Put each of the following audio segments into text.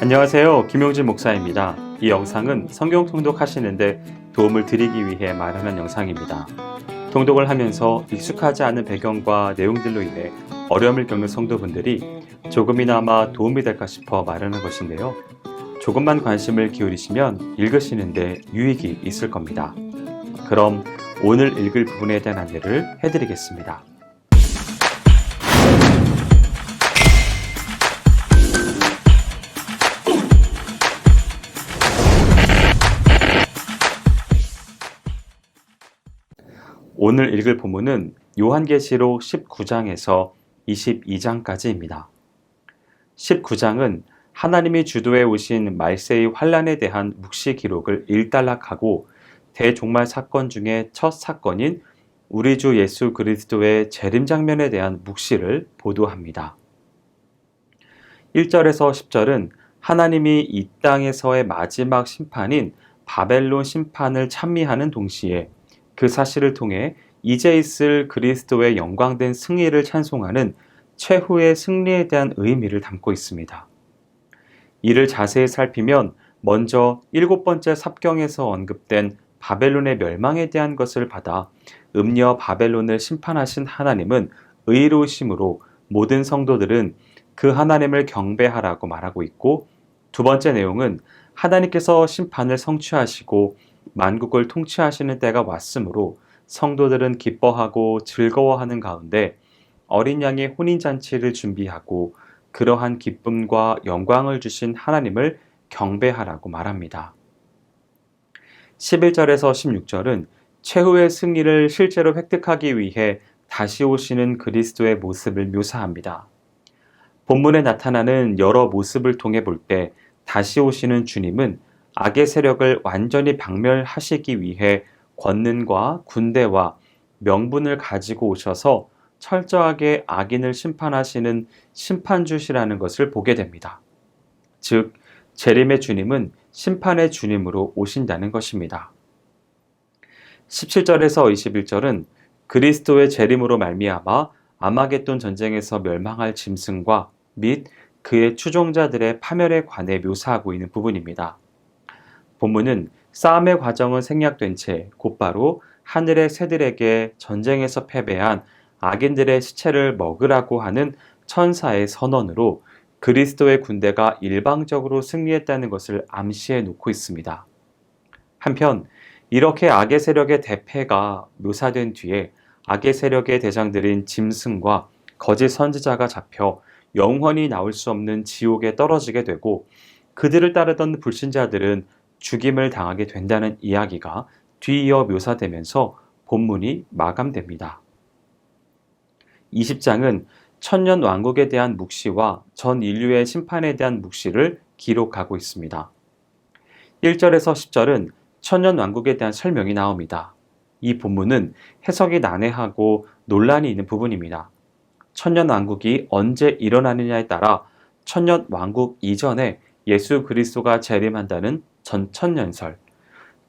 안녕하세요. 김용진 목사입니다. 이 영상은 성경 통독하시는데 도움을 드리기 위해 마련한 영상입니다. 통독을 하면서 익숙하지 않은 배경과 내용들로 인해 어려움을 겪는 성도분들이 조금이나마 도움이 될까 싶어 마련한 것인데요. 조금만 관심을 기울이시면 읽으시는데 유익이 있을 겁니다. 그럼 오늘 읽을 부분에 대한 안내를 해드리겠습니다. 오늘 읽을 본문은 요한계시록 19장에서 22장까지입니다. 19장은 하나님이 주도해 오신 말세의 환란에 대한 묵시 기록을 일단락하고 대종말 사건 중에 첫 사건인 우리 주 예수 그리스도의 재림 장면에 대한 묵시를 보도합니다. 1절에서 10절은 하나님이 이 땅에서의 마지막 심판인 바벨론 심판을 찬미하는 동시에 그 사실을 통해 이제 있을 그리스도의 영광된 승리를 찬송하는 최후의 승리에 대한 의미를 담고 있습니다. 이를 자세히 살피면 먼저 7번째 삽경에서 언급된 바벨론의 멸망에 대한 것을 받아 음녀 바벨론을 심판하신 하나님은 의로우심으로 모든 성도들은 그 하나님을 경배하라고 말하고 있고, 두 번째 내용은 하나님께서 심판을 성취하시고 만국을 통치하시는 때가 왔으므로 성도들은 기뻐하고 즐거워하는 가운데 어린 양의 혼인잔치를 준비하고 그러한 기쁨과 영광을 주신 하나님을 경배하라고 말합니다. 11절에서 16절은 최후의 승리를 실제로 획득하기 위해 다시 오시는 그리스도의 모습을 묘사합니다. 본문에 나타나는 여러 모습을 통해 볼 때 다시 오시는 주님은 악의 세력을 완전히 박멸하시기 위해 권능과 군대와 명분을 가지고 오셔서 철저하게 악인을 심판하시는 심판주시라는 것을 보게 됩니다. 즉, 재림의 주님은 심판의 주님으로 오신다는 것입니다. 17절에서 21절은 그리스도의 재림으로 말미암아 아마겟돈 전쟁에서 멸망할 짐승과 및 그의 추종자들의 파멸에 관해 묘사하고 있는 부분입니다. 본문은 싸움의 과정은 생략된 채 곧바로 하늘의 새들에게 전쟁에서 패배한 악인들의 시체를 먹으라고 하는 천사의 선언으로 그리스도의 군대가 일방적으로 승리했다는 것을 암시해 놓고 있습니다. 한편 이렇게 악의 세력의 대패가 묘사된 뒤에 악의 세력의 대장들인 짐승과 거짓 선지자가 잡혀 영원히 나올 수 없는 지옥에 떨어지게 되고, 그들을 따르던 불신자들은 죽임을 당하게 된다는 이야기가 뒤이어 묘사되면서 본문이 마감됩니다. 20장은 천년 왕국에 대한 묵시와 전 인류의 심판에 대한 묵시를 기록하고 있습니다. 1절에서 10절은 천년 왕국에 대한 설명이 나옵니다. 이 본문은 해석이 난해하고 논란이 있는 부분입니다. 천년 왕국이 언제 일어나느냐에 따라 천년 왕국 이전에 예수 그리스도가 재림한다는 전천년설,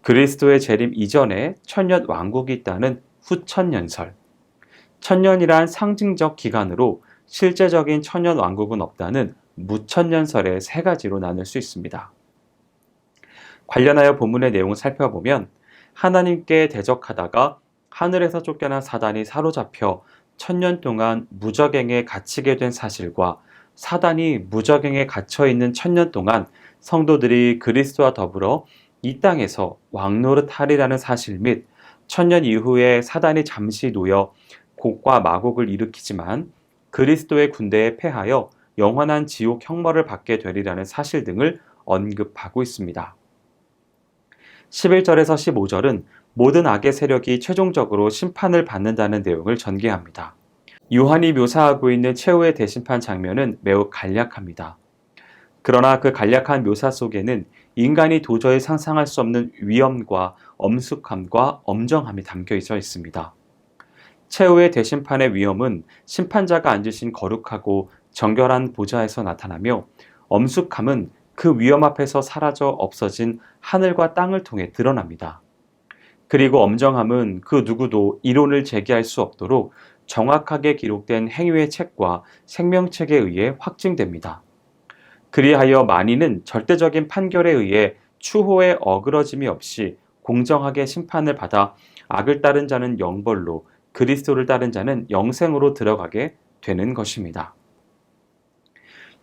그리스도의 재림 이전에 천년 왕국이 있다는 후천년설, 천년이란 상징적 기간으로 실제적인 천년 왕국은 없다는 무천년설의 세 가지로 나눌 수 있습니다. 관련하여 본문의 내용을 살펴보면 하나님께 대적하다가 하늘에서 쫓겨난 사단이 사로잡혀 천년 동안 무적행에 갇히게 된 사실과 사단이 무적행에 갇혀있는 천년 동안 성도들이 그리스도와 더불어 이 땅에서 왕노릇하리라는 사실 및 천년 이후에 사단이 잠시 놓여 곡과 마곡을 일으키지만 그리스도의 군대에 패하여 영원한 지옥 형벌을 받게 되리라는 사실 등을 언급하고 있습니다. 11절에서 15절은 모든 악의 세력이 최종적으로 심판을 받는다는 내용을 전개합니다. 요한이 묘사하고 있는 최후의 대심판 장면은 매우 간략합니다. 그러나 그 간략한 묘사 속에는 인간이 도저히 상상할 수 없는 위엄과 엄숙함과 엄정함이 담겨져 있습니다. 최후의 대심판의 위엄은 심판자가 앉으신 거룩하고 정결한 보좌에서 나타나며, 엄숙함은 그 위엄 앞에서 사라져 없어진 하늘과 땅을 통해 드러납니다. 그리고 엄정함은 그 누구도 이론을 제기할 수 없도록 정확하게 기록된 행위의 책과 생명책에 의해 확증됩니다. 그리하여 만인은 절대적인 판결에 의해 추호의 어그러짐이 없이 공정하게 심판을 받아 악을 따른 자는 영벌로 그리스도를 따른 자는 영생으로 들어가게 되는 것입니다.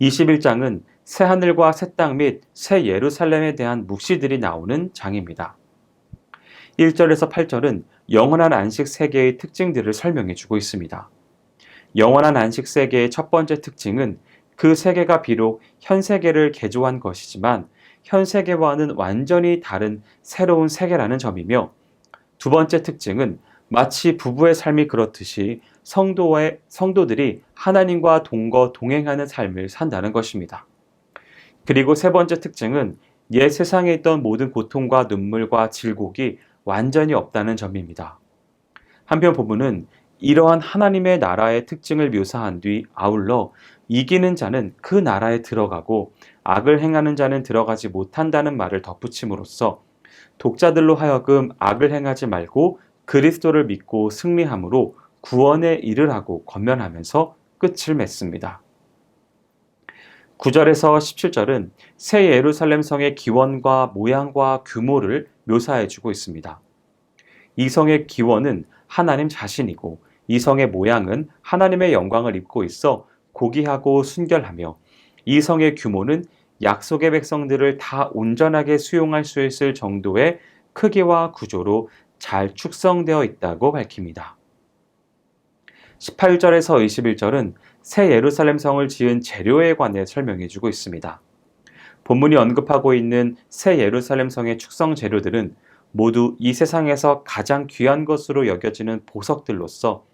21장은 새 하늘과 새 땅 및 새 예루살렘에 대한 묵시들이 나오는 장입니다. 1절에서 8절은 영원한 안식 세계의 특징들을 설명해 주고 있습니다. 영원한 안식 세계의 첫 번째 특징은 그 세계가 비록 현 세계를 개조한 것이지만 현 세계와는 완전히 다른 새로운 세계라는 점이며, 두 번째 특징은 마치 부부의 삶이 그렇듯이 성도들이 하나님과 동행하는 삶을 산다는 것입니다. 그리고 세 번째 특징은 옛 세상에 있던 모든 고통과 눈물과 질곡이 완전히 없다는 점입니다. 한편 본문은 이러한 하나님의 나라의 특징을 묘사한 뒤 아울러 이기는 자는 그 나라에 들어가고 악을 행하는 자는 들어가지 못한다는 말을 덧붙임으로써 독자들로 하여금 악을 행하지 말고 그리스도를 믿고 승리함으로 구원에 이르라고 권면하면서 끝을 맺습니다. 9절에서 17절은 새 예루살렘 성의 기원과 모양과 규모를 묘사해 주고 있습니다. 이 성의 기원은 하나님 자신이고 이 성의 모양은 하나님의 영광을 입고 있어 고귀하고 순결하며, 이 성의 규모는 약속의 백성들을 다 온전하게 수용할 수 있을 정도의 크기와 구조로 잘 축성되어 있다고 밝힙니다. 18절에서 21절은 새 예루살렘 성을 지은 재료에 관해 설명해 주고 있습니다. 본문이 언급하고 있는 새 예루살렘 성의 축성 재료들은 모두 이 세상에서 가장 귀한 것으로 여겨지는 보석들로서,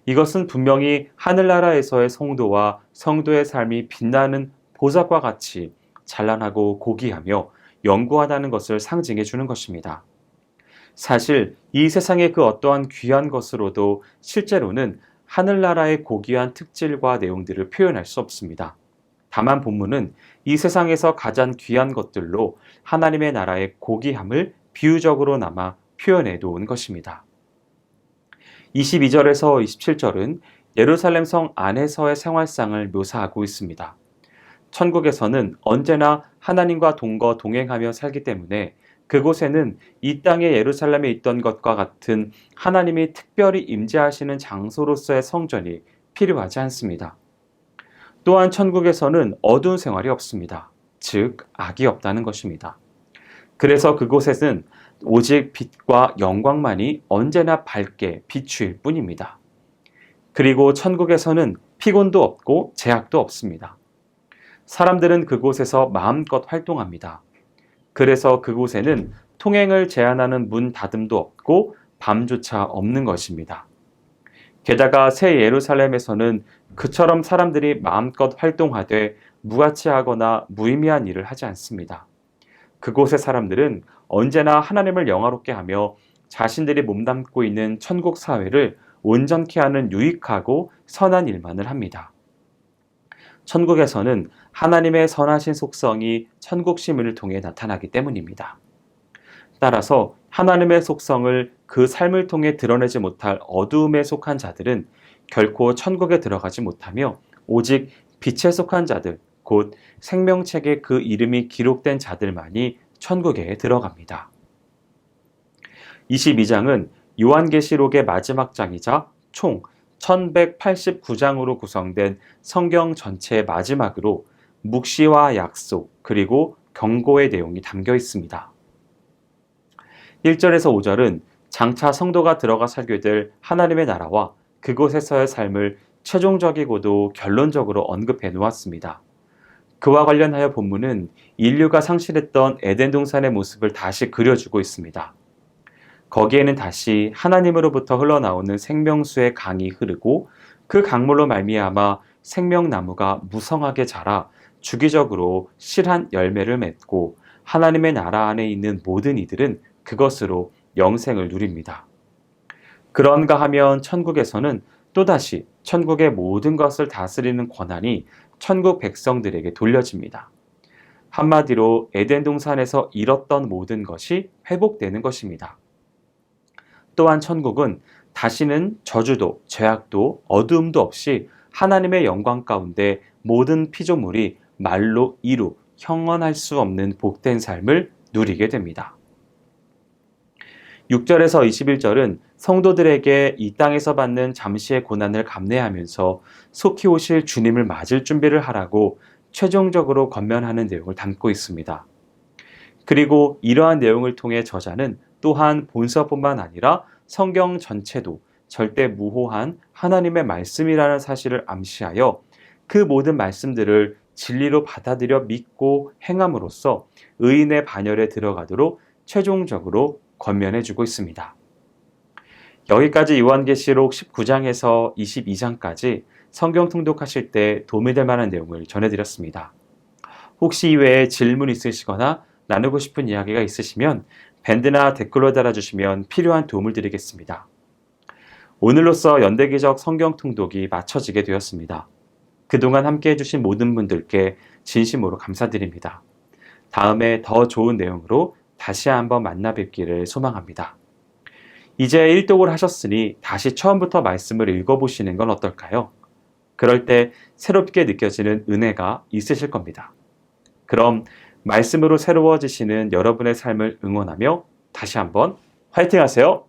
이것은 분명히 하늘나라에서의 성도와 성도의 삶이 빛나는 보석과 같이 찬란하고 고귀하며 영구하다는 것을 상징해 주는 것입니다. 사실 이 세상의 그 어떠한 귀한 것으로도 실제로는 하늘나라의 고귀한 특질과 내용들을 표현할 수 없습니다. 다만 본문은 이 세상에서 가장 귀한 것들로 하나님의 나라의 고귀함을 비유적으로나마 표현해 놓은 것입니다. 22절에서 27절은 예루살렘 성 안에서의 생활상을 묘사하고 있습니다. 천국에서는 언제나 하나님과 동행하며 살기 때문에 그곳에는 이 땅의 예루살렘에 있던 것과 같은 하나님이 특별히 임재하시는 장소로서의 성전이 필요하지 않습니다. 또한 천국에서는 어두운 생활이 없습니다. 즉, 악이 없다는 것입니다. 그래서 그곳에는 오직 빛과 영광만이 언제나 밝게 비추일 뿐입니다. 그리고 천국에서는 피곤도 없고 제약도 없습니다. 사람들은 그곳에서 마음껏 활동합니다. 그래서 그곳에는 통행을 제한하는 문 닫음도 없고 밤조차 없는 것입니다. 게다가 새 예루살렘에서는 그처럼 사람들이 마음껏 활동하되 무가치하거나 무의미한 일을 하지 않습니다. 그곳의 사람들은 언제나 하나님을 영화롭게 하며 자신들이 몸담고 있는 천국 사회를 온전케 하는 유익하고 선한 일만을 합니다. 천국에서는 하나님의 선하신 속성이 천국 시민을 통해 나타나기 때문입니다. 따라서 하나님의 속성을 그 삶을 통해 드러내지 못할 어두움에 속한 자들은 결코 천국에 들어가지 못하며 오직 빛에 속한 자들, 곧 생명책에 그 이름이 기록된 자들만이 천국에 들어갑니다. 22장은 요한계시록의 마지막 장이자 총 1189장으로 구성된 성경 전체의 마지막으로 묵시와 약속 그리고 경고의 내용이 담겨 있습니다. 1절에서 5절은 장차 성도가 들어가 살게 될 하나님의 나라와 그곳에서의 삶을 최종적이고도 결론적으로 언급해 놓았습니다. 그와 관련하여 본문은 인류가 상실했던 에덴 동산의 모습을 다시 그려주고 있습니다. 거기에는 다시 하나님으로부터 흘러나오는 생명수의 강이 흐르고 그 강물로 말미암아 생명나무가 무성하게 자라 주기적으로 실한 열매를 맺고 하나님의 나라 안에 있는 모든 이들은 그것으로 영생을 누립니다. 그런가 하면 천국에서는 또다시 천국의 모든 것을 다스리는 권한이 천국 백성들에게 돌려집니다. 한마디로 에덴 동산에서 잃었던 모든 것이 회복되는 것입니다. 또한 천국은 다시는 저주도, 죄악도, 어두움도 없이 하나님의 영광 가운데 모든 피조물이 말로 이루 형언할 수 없는 복된 삶을 누리게 됩니다. 6절에서 21절은 성도들에게 이 땅에서 받는 잠시의 고난을 감내하면서 속히 오실 주님을 맞을 준비를 하라고 최종적으로 권면하는 내용을 담고 있습니다. 그리고 이러한 내용을 통해 저자는 또한 본서뿐만 아니라 성경 전체도 절대 무호한 하나님의 말씀이라는 사실을 암시하여 그 모든 말씀들을 진리로 받아들여 믿고 행함으로써 의인의 반열에 들어가도록 최종적으로 권면해주고 있습니다. 여기까지 요한계시록 19장에서 22장까지 성경 통독하실 때 도움이 될 만한 내용을 전해드렸습니다. 혹시 이외에 질문 있으시거나 나누고 싶은 이야기가 있으시면 밴드나 댓글로 달아주시면 필요한 도움을 드리겠습니다. 오늘로써 연대기적 성경 통독이 마쳐지게 되었습니다. 그동안 함께 해주신 모든 분들께 진심으로 감사드립니다. 다음에 더 좋은 내용으로 다시 한번 만나 뵙기를 소망합니다. 이제 일독을 하셨으니 다시 처음부터 말씀을 읽어보시는 건 어떨까요? 그럴 때 새롭게 느껴지는 은혜가 있으실 겁니다. 그럼 말씀으로 새로워지시는 여러분의 삶을 응원하며 다시 한번 화이팅 하세요!